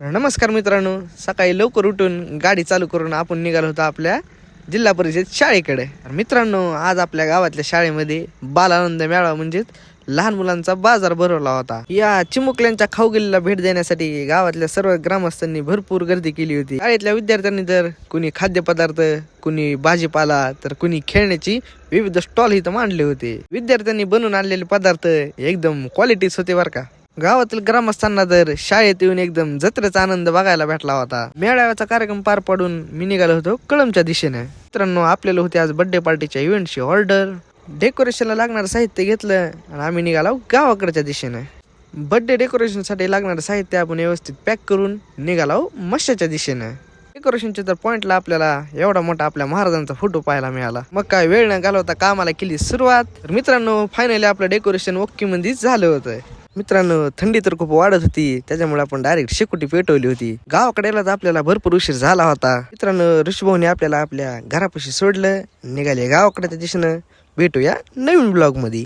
नमस्कार मित्रांनो, सकाळी लवकर उठून गाडी चालू करून आपण निघालो होतो आपल्या जिल्हा परिषद शाळेकडे. मित्रांनो, आज आपल्या गावातल्या शाळेमध्ये बालानंद मेळावा म्हणजेच लहान मुलांचा बाजार भरवला होता. या चिमुकल्यांच्या खाऊगल्लीला भेट देण्यासाठी गावातल्या सर्व ग्रामस्थांनी भरपूर गर्दी केली होती. शाळेतल्या विद्यार्थ्यांनी तर कुणी खाद्यपदार्थ, कुणी भाजीपाला, तर कुणी खेळण्याची विविध स्टॉल इथं मांडले होते. विद्यार्थ्यांनी बनवून आणलेले पदार्थ एकदम क्वालिटीच होते बरं का. गावातील ग्रामस्थांना तर शाळेत येऊन एकदम जत्रेचा आनंद बघायला भेटला होता. मेळाव्याचा कार्यक्रम पार पाडून मी निघालो होतो कळंबच्या दिशेने. मित्रांनो, आपल्याला होते आज बर्थडे पार्टीच्या इव्हेंटची ऑर्डर. डेकोरेशनला लागणारं साहित्य घेतलं आणि आम्ही निघालो गावाकडच्या दिशेने. बर्थडे डेकोरेशनसाठी लागणारं साहित्य आपण व्यवस्थित पॅक करून निघालो मशाच्या दिशेने. डेकोरेशनच्या तर पॉइंटला आपल्याला एवढा मोठा आपल्या महाराजांचा फोटो पाहायला मिळाला. मग काय वेळ न घालवता कामाला केली सुरुवात. तर मित्रांनो, फायनली आपलं डेकोरेशन ओके मध्ये झालं होतं. मित्रांनो, थंडी तर खूप वाढत होती, त्याच्यामुळे आपण डायरेक्ट शेकोटी पेटवली होती. गावाकडे तर आपल्याला भरपूर उशीर झाला होता. मित्रांनो, ऋषभाऊने आपल्याला आपल्या घरापाशी सोडलं, निघाले गावाकडच्या दिशेनं. भेटूया नवीन ब्लॉग मध्ये.